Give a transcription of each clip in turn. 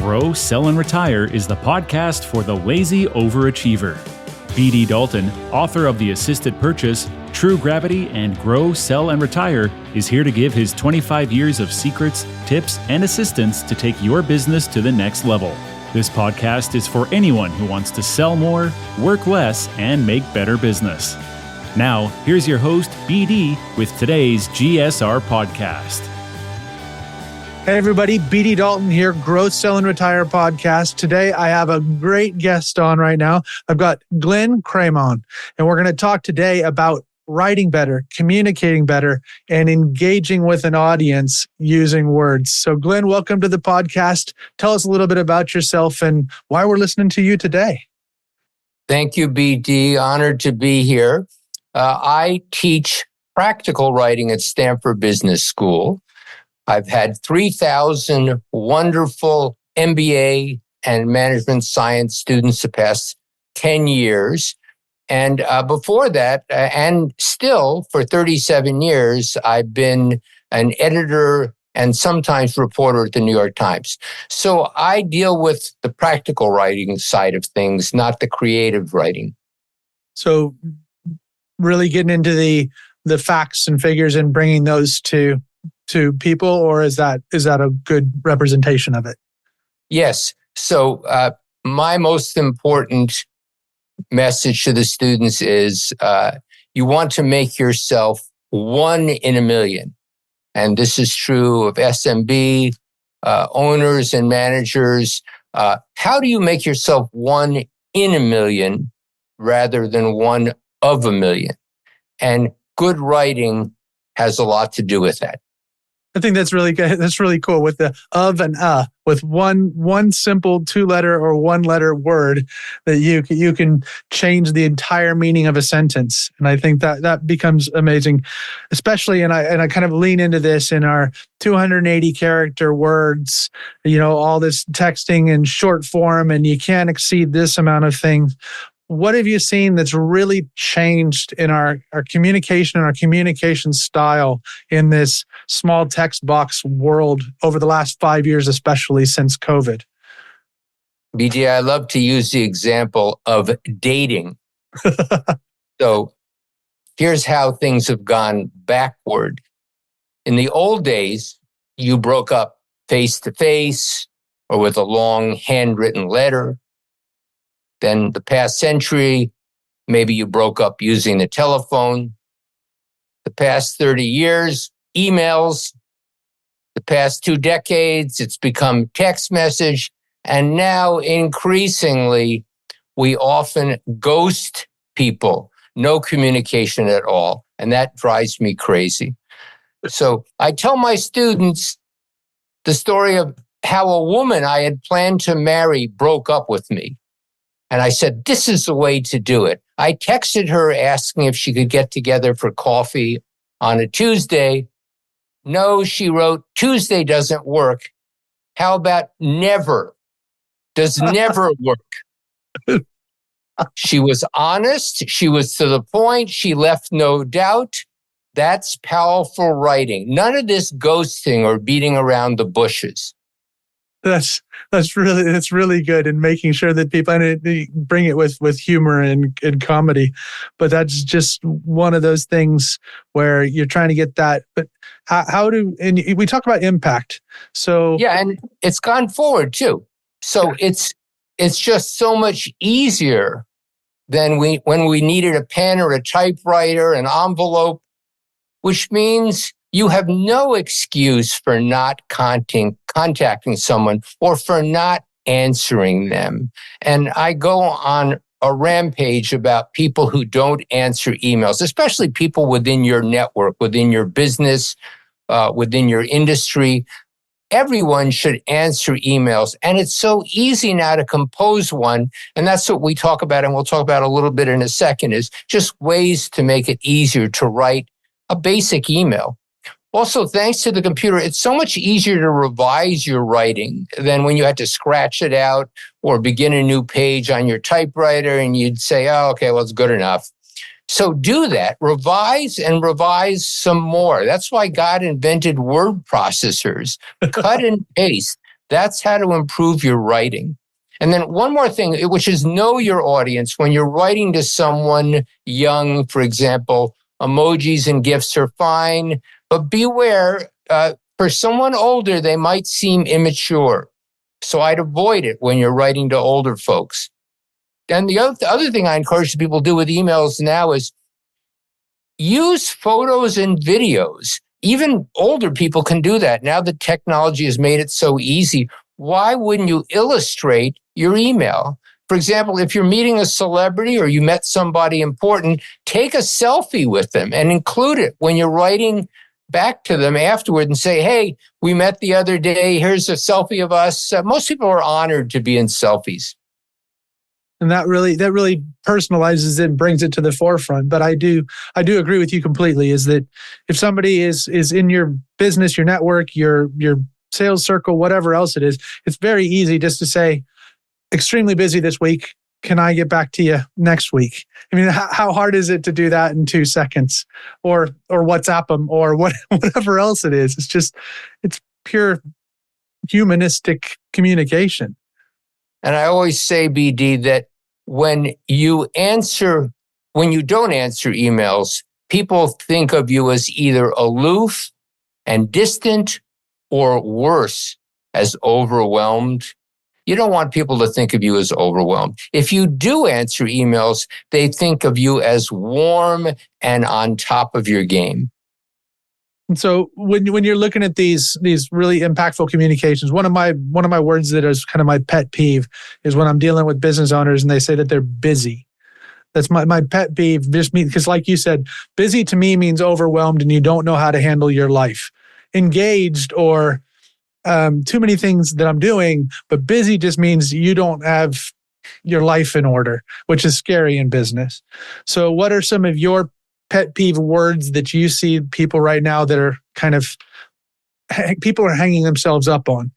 Grow, Sell, and Retire is the podcast for the lazy overachiever. BD Dalton, author of The Assisted Purchase, True Gravity, and Grow, Sell, and Retire, is here to give his 25 years of secrets, tips, and assistance to take your business to the next level. This podcast is for anyone who wants to sell more, work less, and make better business. Now, here's your host, BD, with today's GSR podcast. Hey everybody, BD Dalton here, Growth, Sell, and Retire podcast. Today I have a great guest on right now. I've got Glenn Kramon, and we're going to talk today about writing better, communicating better, and engaging with an audience using words. So Glenn, welcome to the podcast. Tell us a little bit about yourself and why we're listening to you today. Thank you, BD. Honored to be here. I teach practical writing at Stanford Business School. I've had 3,000 wonderful MBA and management science students the past 10 years. And before that, and still for 37 years, I've been an editor and sometimes reporter at the New York Times. So I deal with the practical writing side of things, not the creative writing. So really getting into the facts and figures and bringing those to people, or is that a good representation of it? Yes. So my most important message to the students is you want to make yourself one in a million. And this is true of SMB, owners and managers. How do you make yourself one in a million rather than one of a million? And good writing has a lot to do with that. I think that's really good. That's really cool with the of and with one simple 2-letter or 1-letter word that you can change the entire meaning of a sentence. And I think that becomes amazing, especially, and I kind of lean into this in our 280 character words, all this texting in short form, and you can't exceed this amount of things. What have you seen that's really changed in our communication and our communication style in this small text box world over the last 5 years, especially since COVID? BJ, I love to use the example of dating. So here's how things have gone backward. In the old days, you broke up face to face or with a long handwritten letter. Then the past century, maybe you broke up using the telephone. The past 30 years, emails. The past 2 decades, it's become text message. And now increasingly, we often ghost people, no communication at all. And that drives me crazy. So I tell my students the story of how a woman I had planned to marry broke up with me. And I said, this is the way to do it. I texted her asking if she could get together for coffee on a Tuesday. No, she wrote, Tuesday doesn't work. How about never? Does never work? She was honest. She was to the point. She left no doubt. That's powerful writing. None of this ghosting or beating around the bushes. That's really good in making sure that people, and bring it with humor and comedy, but that's just one of those things where you're trying to get that. But and we talk about impact. So yeah, and it's gone forward too. So it's just so much easier than when we needed a pen or a typewriter, an envelope, which means you have no excuse for not contacting someone or for not answering them. And I go on a rampage about people who don't answer emails, especially people within your network, within your business, within your industry. Everyone should answer emails. And it's so easy now to compose one. And that's what we talk about, and we'll talk about a little bit in a second, is just ways to make it easier to write a basic email. Also, thanks to the computer, it's so much easier to revise your writing than when you had to scratch it out or begin a new page on your typewriter and you'd say, oh, okay, well, it's good enough. So do that. Revise and revise some more. That's why God invented word processors. Cut and paste. That's how to improve your writing. And then one more thing, which is know your audience. When you're writing to someone young, for example, emojis and GIFs are fine, but beware, for someone older, they might seem immature. So I'd avoid it when you're writing to older folks. And the other thing I encourage people to do with emails now is use photos and videos. Even older people can do that. Now that technology has made it so easy, why wouldn't you illustrate your email? For example, if you're meeting a celebrity or you met somebody important, take a selfie with them and include it when you're writing back to them afterward and say, hey, we met the other day. Here's a selfie of us. Most people are honored to be in selfies. And that really personalizes it and brings it to the forefront. But I do agree with you completely, is that if somebody is in your business, your network, your sales circle, whatever else it is, it's very easy just to say, extremely busy this week. Can I get back to you next week? I mean, how hard is it to do that in 2 seconds, or WhatsApp them, or whatever else it is? It's pure humanistic communication. And I always say, BD, that when you don't answer emails, people think of you as either aloof and distant, or worse, as overwhelmed. You don't want people to think of you as overwhelmed. If you do answer emails, they think of you as warm and on top of your game. And so when you're looking at these really impactful communications, one of my words that is kind of my pet peeve is when I'm dealing with business owners and they say that they're busy. That's my pet peeve. Just because, like you said, busy to me means overwhelmed and you don't know how to handle your life. Engaged or too many things that I'm doing, but busy just means you don't have your life in order, which is scary in business. So what are some of your pet peeve words that you see people right now that are people are hanging themselves up on?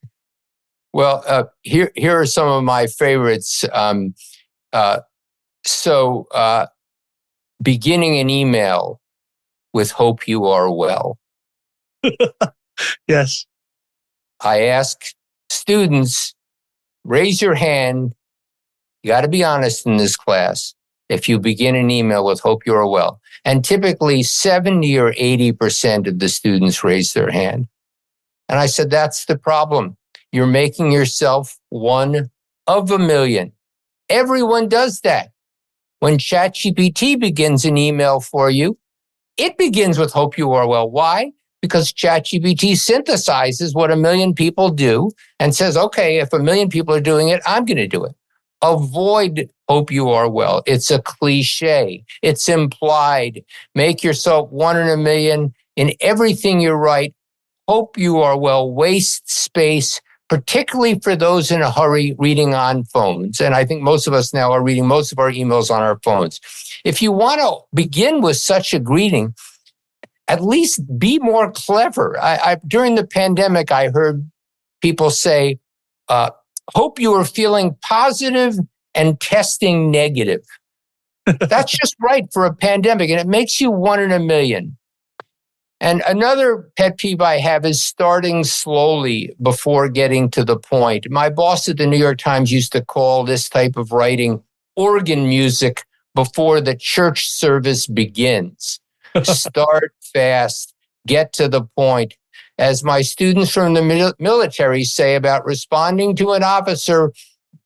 Well, here are some of my favorites. Beginning an email with "Hope you are well." Yes. I ask students, raise your hand. You got to be honest in this class. If you begin an email with "Hope you are well," and typically 70 or 80% of the students raise their hand. And I said, that's the problem. You're making yourself one of a million. Everyone does that. When ChatGPT begins an email for you, it begins with "Hope you are well." Why? Because ChatGPT synthesizes what a million people do and says, okay, if a million people are doing it, I'm going to do it. Avoid "Hope you are well." It's a cliche. It's implied. Make yourself one in a million in everything you write. "Hope you are well" wastes space, particularly for those in a hurry reading on phones. And I think most of us now are reading most of our emails on our phones. If you want to begin with such a greeting, at least be more clever. During the pandemic, I heard people say, "Hope you are feeling positive and testing negative." That's just right for a pandemic, and it makes you one in a million. And another pet peeve I have is starting slowly before getting to the point. My boss at the New York Times used to call this type of writing organ music before the church service begins. Start fast, get to the point. As my students from the military say about responding to an officer,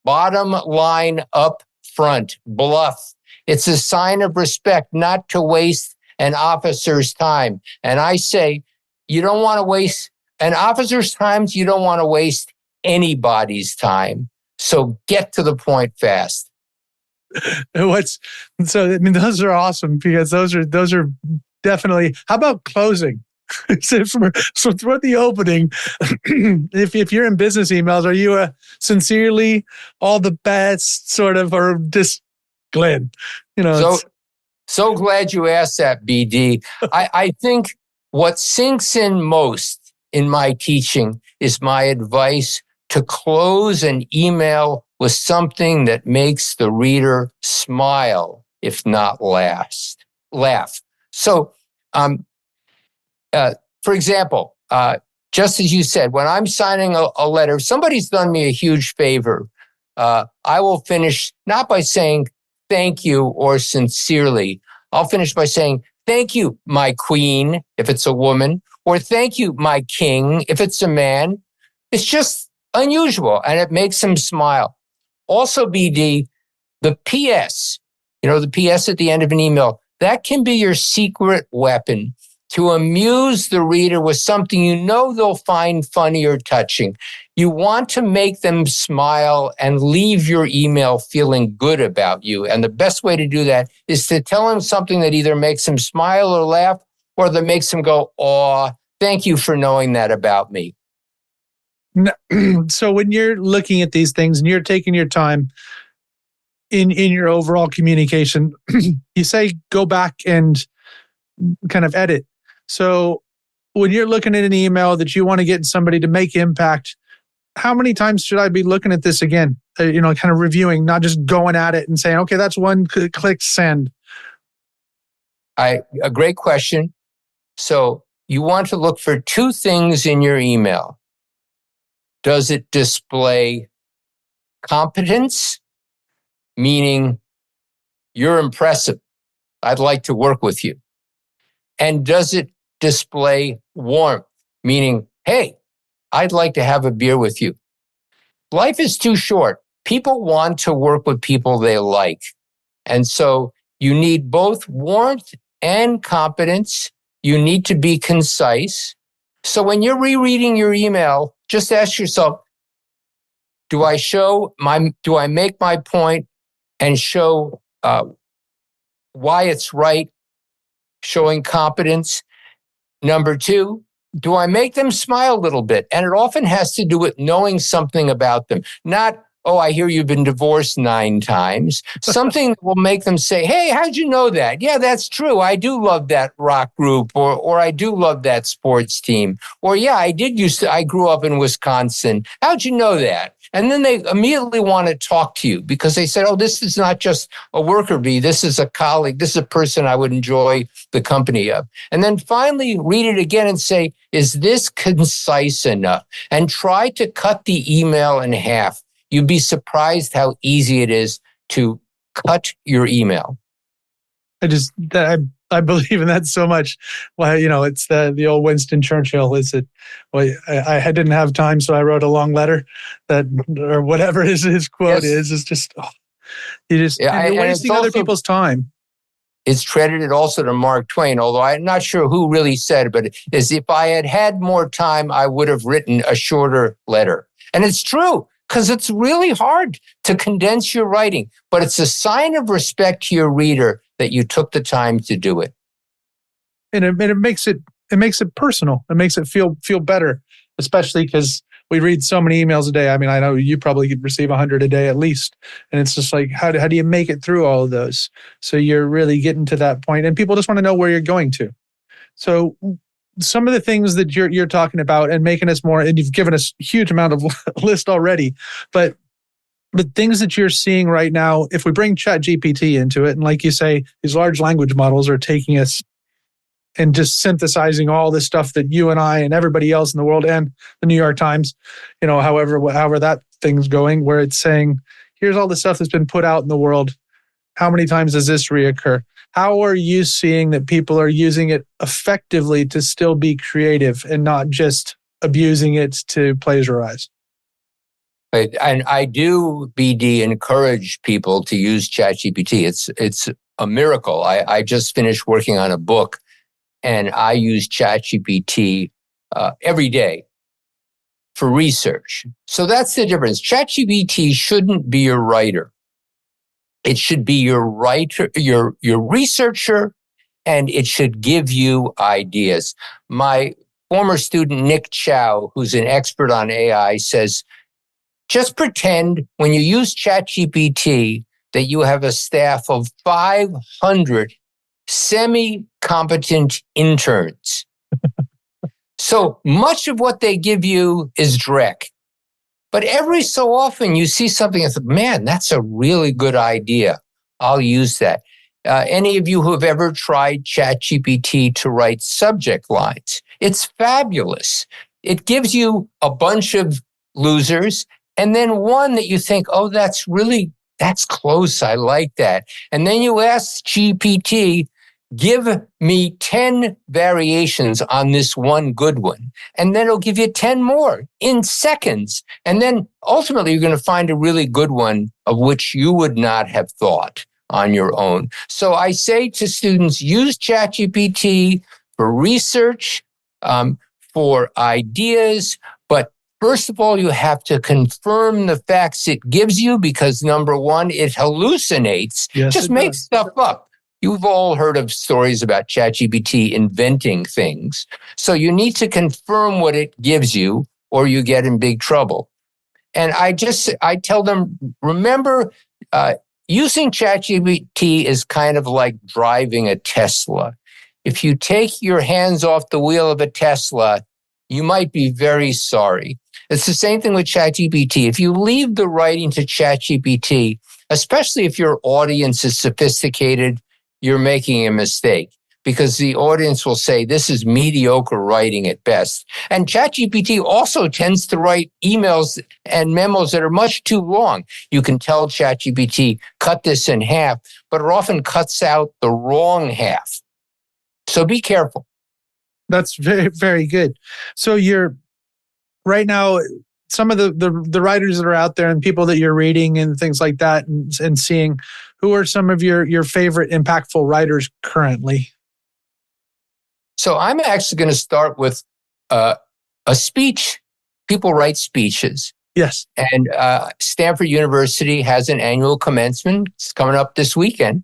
bottom line up front, BLUF. It's a sign of respect not to waste an officer's time. And I say, you don't want to waste an officer's time. You don't want to waste anybody's time. So get to the point fast. Those are awesome, because those are definitely. How about closing? So throughout the opening, if you're in business emails, are you a sincerely all the best sort of, or just Glenn? So glad you asked that, BD. I think what sinks in most in my teaching is my advice to close an email with something that makes the reader smile, if not laugh. So, for example, just as you said, when I'm signing a letter, if somebody's done me a huge favor, I will finish not by saying thank you or sincerely. I'll finish by saying, thank you, my queen, if it's a woman, or thank you, my king, if it's a man. It's just unusual, and it makes them smile. Also, BD, the PS, the PS at the end of an email, that can be your secret weapon to amuse the reader with something they'll find funny or touching. You want to make them smile and leave your email feeling good about you. And the best way to do that is to tell them something that either makes them smile or laugh, or that makes them go, "Aw, thank you for knowing that about me." So when you're looking at these things and you're taking your time in your overall communication, you say go back and kind of edit. So when you're looking at an email that you want to get somebody to make impact, how many times should I be looking at this again? Kind of reviewing, not just going at it and saying, okay, that's one, click send. A great question. So you want to look for two things in your email. Does it display competence, meaning you're impressive, I'd like to work with you? And does it display warmth, meaning, hey, I'd like to have a beer with you? Life is too short. People want to work with people they like. And so you need both warmth and competence. You need to be concise. So when you're rereading your email, just ask yourself, do I make my point and show why it's right, showing competence? Number two, do I make them smile a little bit? And it often has to do with knowing something about them. Not, oh, I hear you've been divorced 9 times. Something that will make them say, hey, how'd you know that? Yeah, that's true. I do love that rock group, or I do love that sports team. Or yeah, I grew up in Wisconsin. How'd you know that? And then they immediately want to talk to you because they said, oh, this is not just a worker bee. This is a colleague. This is a person I would enjoy the company of. And then finally read it again and say, is this concise enough? And try to cut the email in half. You'd be surprised how easy it is to cut your email. I believe in that so much. Well, it's the old Winston Churchill. Is it? Well, I didn't have time, so I wrote a long letter. Or whatever his quote is. It's just you're wasting other people's time. It's credited also to Mark Twain, although I'm not sure who really said it, but is if I had had more time, I would have written a shorter letter. And it's true, because it's really hard to condense your writing, but it's a sign of respect to your reader that you took the time to do it. And it makes it personal. It makes it feel better, especially because we read so many emails a day. I mean, I know you probably receive 100 a day at least. And it's just like, how do you make it through all of those? So you're really getting to that point, and people just want to know where you're going to. So some of the things that you're talking about and making us more, and you've given us a huge amount of list already, but the things that you're seeing right now, if we bring ChatGPT into it, and like you say, these large language models are taking us and just synthesizing all this stuff that you and I and everybody else in the world and the New York Times, however that thing's going, where it's saying, here's all the stuff that's been put out in the world. How many times does this reoccur? How are you seeing that people are using it effectively to still be creative and not just abusing it to plagiarize? And I do, BD, encourage people to use ChatGPT. It's a miracle. I just finished working on a book, and I use ChatGPT every day for research. So that's the difference. ChatGPT shouldn't be your writer. It should be your writer, your researcher, and it should give you ideas. My former student, Nick Chow, who's an expert on AI, says, just pretend when you use ChatGPT that you have a staff of 500 semi-competent interns. So much of what they give you is dreck. But every so often you see something and think, man, that's a really good idea. I'll use that. Any of you who have ever tried ChatGPT to write subject lines, it's fabulous. it gives you a bunch of losers and then one that you think, oh, that's close. I like that. And then you ask GPT, give me 10 variations on this one good one. And then it'll give you 10 more in seconds. And then ultimately you're going to find a really good one of which you would not have thought on your own. So I say to students, use ChatGPT for research, for ideas, but first of all, you have to confirm the facts it gives you because number one, it hallucinates, just makes stuff up. You've all heard of stories about ChatGPT inventing things. So you need to confirm what it gives you or you get in big trouble. And I tell them, remember, using ChatGPT is kind of like driving a Tesla. If you take your hands off the wheel of a Tesla, you might be very sorry. It's the same thing with ChatGPT. If you leave the writing to ChatGPT, especially if your audience is sophisticated, you're making a mistake because the audience will say, this is mediocre writing at best. And ChatGPT also tends to write emails and memos that are much too long. You can tell ChatGPT, cut this in half, but it often cuts out the wrong half. So be careful. That's very, very good. So you're right now, some of the writers that are out there and people that you're reading and things like that and seeing, who are some of your favorite impactful writers currently? So I'm actually going to start with a speech. People write speeches. Yes. And Stanford University has an annual commencement. It's coming up this weekend.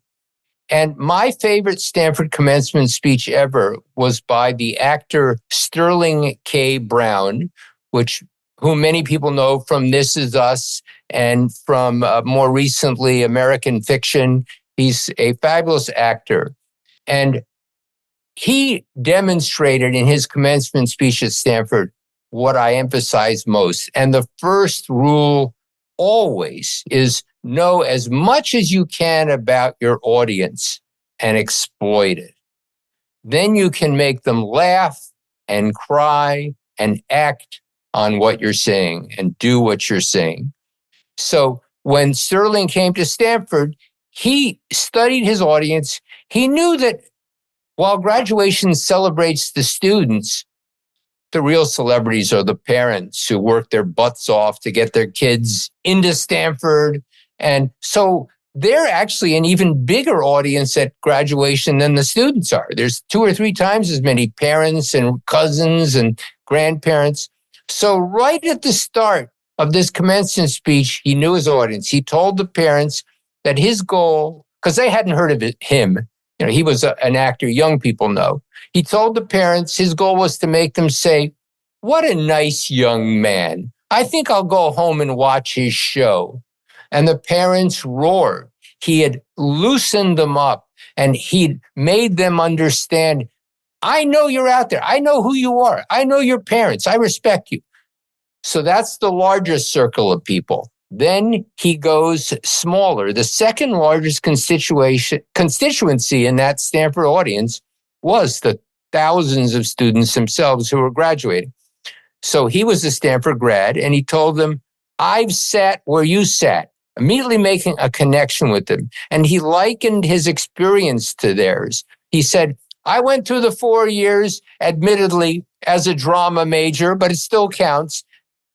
And my favorite Stanford commencement speech ever was by the actor Sterling K. Brown, whom many people know from This Is Us and from more recently American Fiction. He's a fabulous actor. And he demonstrated in his commencement speech at Stanford what I emphasize most. And the first rule always is know as much as you can about your audience and exploit it. Then you can make them laugh and cry and act on what you're saying and do what you're saying. So when Sterling came to Stanford, he studied his audience. He knew that while graduation celebrates the students, the real celebrities are the parents who work their butts off to get their kids into Stanford. And so they're actually an even bigger audience at graduation than the students are. There's 2 or 3 times as many parents and cousins and grandparents. So right at the start of this commencement speech, he knew his audience. He told the parents that his goal, because they hadn't heard of him, he was an actor young people know. He told the parents his goal was to make them say, what a nice young man. I think I'll go home and watch his show. And the parents roared. He had loosened them up and he'd made them understand, I know you're out there. I know who you are. I know your parents. I respect you. So that's the largest circle of people. Then he goes smaller. The second largest constituency in that Stanford audience was the thousands of students themselves who were graduating. So he was a Stanford grad, and he told them, I've sat where you sat, immediately making a connection with them. And he likened his experience to theirs. He said, I went through the 4 years, admittedly, as a drama major, but it still counts.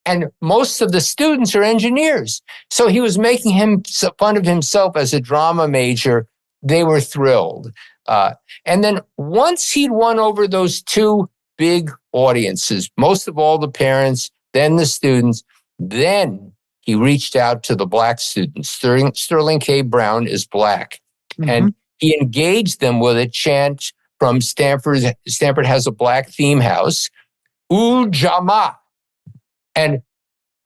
And most of the students are engineers. So he was making fun of himself as a drama major. They were thrilled. And then once he'd won over those 2 big audiences, most of all the parents, then the students, then he reached out to the Black students. Sterling K. Brown is Black. Mm-hmm. And he engaged them with a chant from Stanford. Stanford has a Black theme house, Ujamaa. And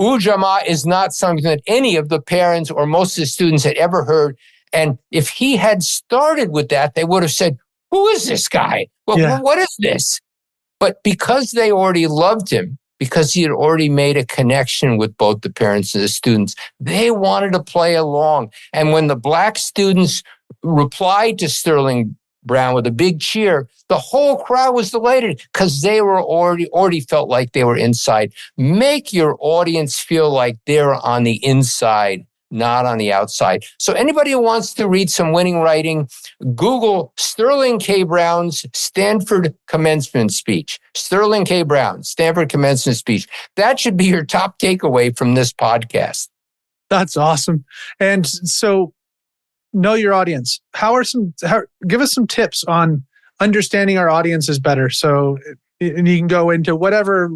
Ujamaa is not something that any of the parents or most of the students had ever heard. And if he had started with that, they would have said, who is this guy? Well, What is this? But because they already loved him, because he had already made a connection with both the parents and the students, they wanted to play along. And when the Black students replied to Sterling Brown with a big cheer. The whole crowd was delighted because they were already felt like they were inside. Make your audience feel like they're on the inside, not on the outside. So anybody who wants to read some winning writing, Google Sterling K. Brown's Stanford commencement speech. Sterling K. Brown, Stanford commencement speech. That should be your top takeaway from this podcast. That's awesome. And so, know your audience. Give us some tips on understanding our audiences better. So, and you can go into whatever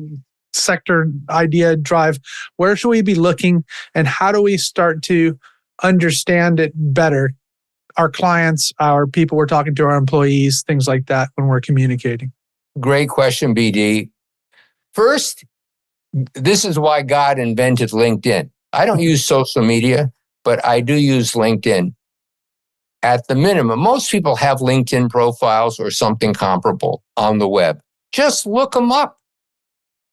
sector, idea, drive. Where should we be looking, and how do we start to understand it better? Our clients, our people we're talking to, our employees, things like that when we're communicating. Great question, BD. First, this is why God invented LinkedIn. I don't use social media, but I do use LinkedIn. At the minimum, most people have LinkedIn profiles or something comparable on the web. Just look them up.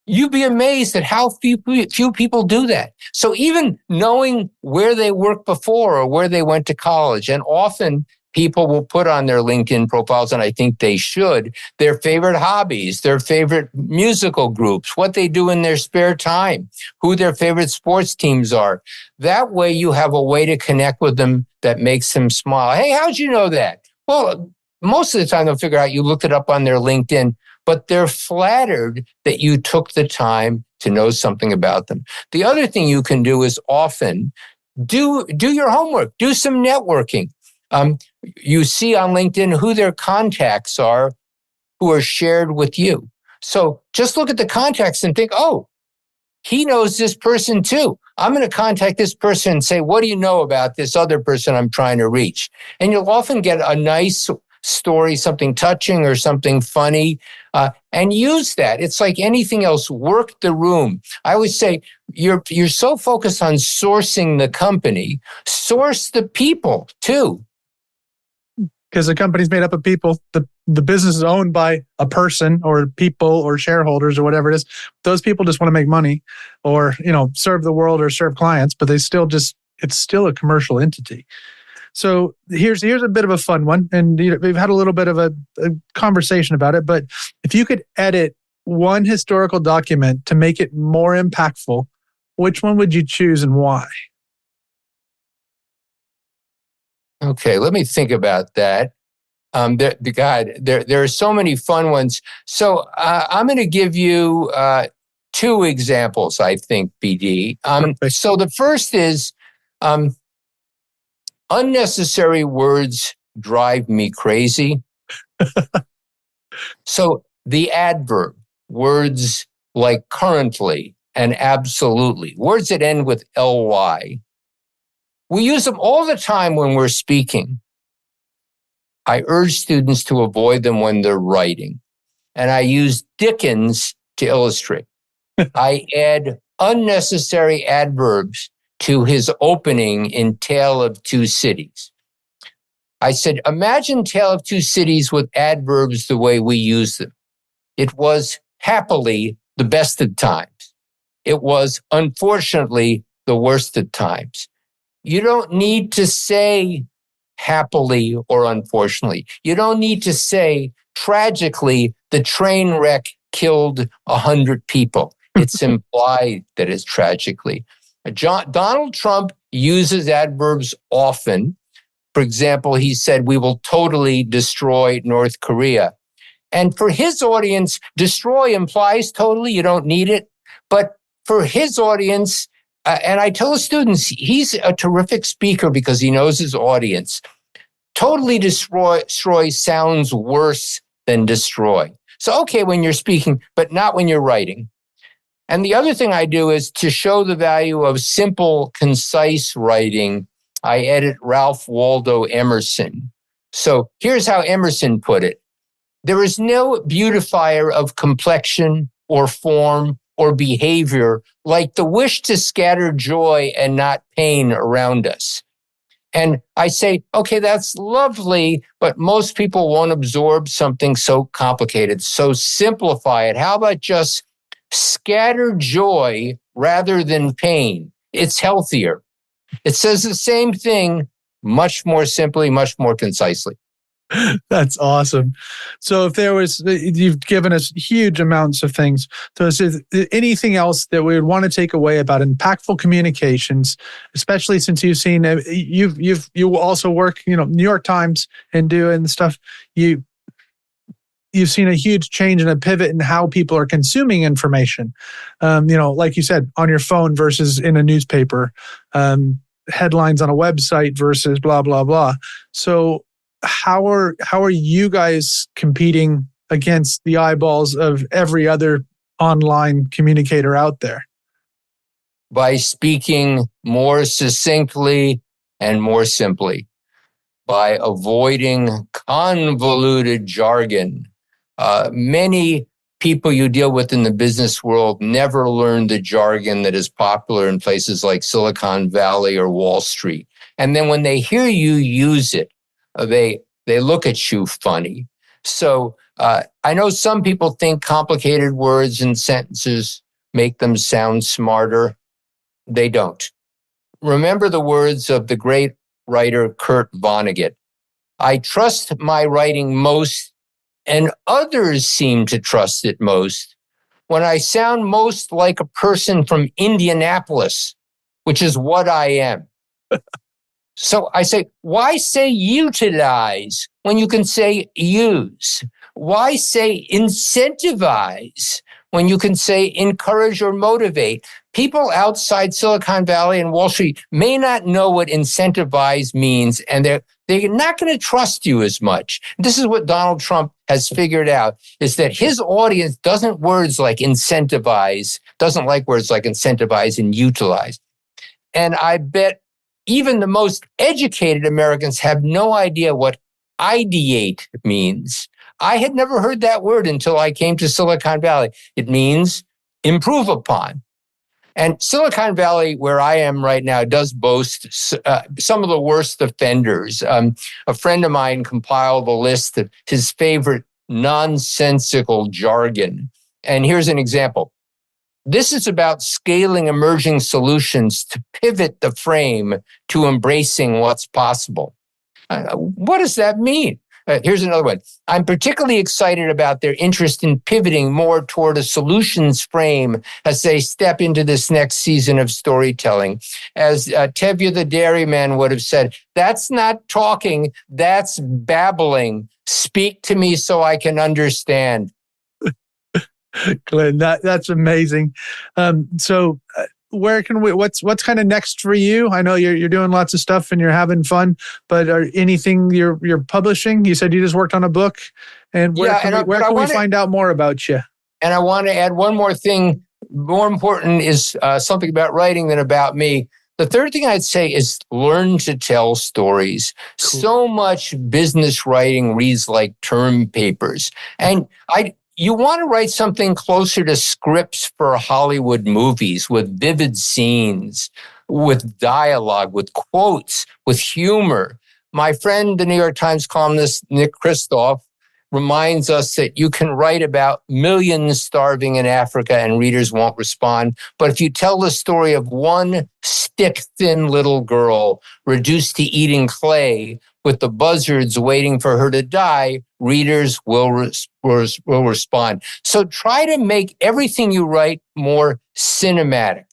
You'd be amazed at how few people do that. So even knowing where they worked before or where they went to college, and often people will put on their LinkedIn profiles, and I think they should, their favorite hobbies, their favorite musical groups, what they do in their spare time, who their favorite sports teams are. That way you have a way to connect with them that makes them smile. Hey, how'd you know that? Well, most of the time they'll figure out you looked it up on their LinkedIn, but they're flattered that you took the time to know something about them. The other thing you can do is often do your homework, do some networking. You see on LinkedIn who their contacts are who are shared with you. So just look at the contacts and think, oh, he knows this person too. I'm going to contact this person and say, what do you know about this other person I'm trying to reach? And you'll often get a nice story, something touching or something funny, and use that. It's like anything else, work the room. I always say, you're so focused on sourcing the company, source the people too. Because the company's made up of people. The business is owned by a person or people or shareholders or whatever it is. Those people just want to make money or, serve the world or serve clients, but it's still a commercial entity. So here's a bit of a fun one. And we've had a little bit of a conversation about it, but if you could edit one historical document to make it more impactful, which one would you choose and why? Okay, let me think about that. There are so many fun ones. So I'm going to give you two examples, I think, BD. So the first is unnecessary words drive me crazy. So the adverb, words like currently and absolutely, words that end with ly. We use them all the time when we're speaking. I urge students to avoid them when they're writing. And I use Dickens to illustrate. I add unnecessary adverbs to his opening in Tale of Two Cities. I said, imagine Tale of Two Cities with adverbs the way we use them. It was happily the best of times. It was unfortunately the worst of times. You don't need to say happily or unfortunately. You don't need to say tragically the train wreck killed 100 people. It's implied that it's tragically. Donald Trump uses adverbs often. For example, he said, we will totally destroy North Korea. And for his audience, destroy implies totally, you don't need it. But for his audience, and I tell the students, he's a terrific speaker because he knows his audience. Totally destroy sounds worse than destroy. So, okay, when you're speaking, but not when you're writing. And the other thing I do is to show the value of simple, concise writing, I edit Ralph Waldo Emerson. So here's how Emerson put it. There is no beautifier of complexion or form or behavior like the wish to scatter joy and not pain around us. And I say, okay, that's lovely, but most people won't absorb something so complicated. So simplify it. How about just scatter joy rather than pain? It's healthier. It says the same thing, much more simply, much more concisely. That's awesome. So if there was, you've given us huge amounts of things. So is there anything else that we would want to take away about impactful communications, especially since you've seen, you also work, New York Times and doing stuff. You've seen a huge change and a pivot in how people are consuming information. Like you said, on your phone versus in a newspaper, headlines on a website versus blah, blah, blah. So how are you guys competing against the eyeballs of every other online communicator out there? By speaking more succinctly and more simply, by avoiding convoluted jargon. Many people you deal with in the business world never learn the jargon that is popular in places like Silicon Valley or Wall Street. And then when they hear you use it, they look at you funny. So I know some people think complicated words and sentences make them sound smarter. They don't. Remember the words of the great writer Kurt Vonnegut. I trust my writing most, and others seem to trust it most, when I sound most like a person from Indianapolis, which is what I am. So I say, why say utilize when you can say use? Why say incentivize when you can say encourage or motivate? People outside Silicon Valley and Wall Street may not know what incentivize means, and they're not going to trust you as much. This is what Donald Trump has figured out, is that his audience doesn't like words like incentivize and utilize. And I bet even the most educated Americans have no idea what ideate means. I had never heard that word until I came to Silicon Valley. It means improve upon. And Silicon Valley, where I am right now, does boast some of the worst offenders. A friend of mine compiled a list of his favorite nonsensical jargon. And here's an example. This is about scaling emerging solutions to pivot the frame to embracing what's possible. What does that mean? Here's another one. I'm particularly excited about their interest in pivoting more toward a solutions frame as they step into this next season of storytelling. As Tevye the dairyman would have said, that's not talking, that's babbling. Speak to me so I can understand. Glenn, that's amazing. So where can what's kind of next for you? I know you're doing lots of stuff and you're having fun, but anything you're publishing? You said you just worked on a book, and where can we find out more about you? And I want to add one more thing. More important is something about writing than about me. The third thing I'd say is learn to tell stories. Cool. So much business writing reads like term papers, and you want to write something closer to scripts for Hollywood movies with vivid scenes, with dialogue, with quotes, with humor. My friend, the New York Times columnist Nick Kristof, reminds us that you can write about millions starving in Africa and readers won't respond. But if you tell the story of one stick-thin little girl reduced to eating clay with the buzzards waiting for her to die, readers will respond. So try to make everything you write more cinematic.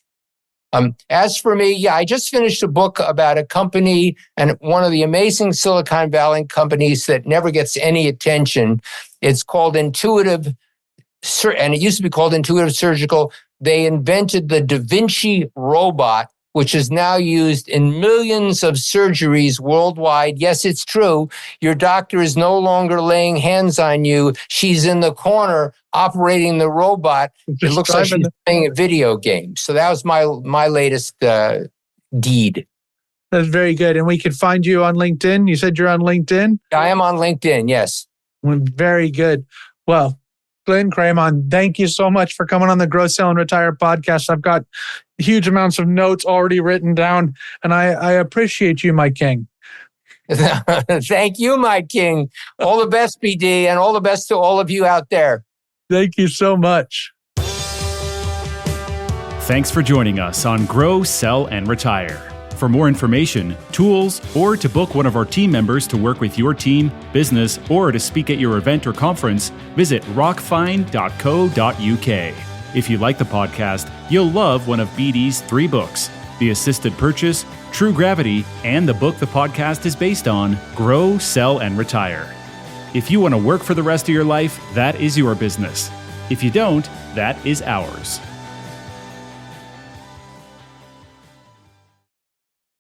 As for me, I just finished a book about a company, and one of the amazing Silicon Valley companies that never gets any attention. It's called Intuitive, and it used to be called Intuitive Surgical. They invented the Da Vinci robot, which is now used in millions of surgeries worldwide. Yes, it's true. Your doctor is no longer laying hands on you. She's in the corner operating the robot. It looks like she's playing a video game. So that was my latest deed. That's very good. And we can find you on LinkedIn. You said you're on LinkedIn? I am on LinkedIn, yes. Very good. Well, Glenn Kramon, thank you so much for coming on the Grow, Sell, and Retire podcast. I've got huge amounts of notes already written down, and I appreciate you, my king. Thank you, my king. All the best, BD, and all the best to all of you out there. Thank you so much. Thanks for joining us on Grow, Sell, and Retire. For more information, tools, or to book one of our team members to work with your team, business, or to speak at your event or conference, visit rockfind.co.uk. If you like the podcast, you'll love one of BD's 3 books: The Assisted Purchase, True Gravity, and the book the podcast is based on, Grow, Sell, and Retire. If you want to work for the rest of your life, that is your business. If you don't, that is ours.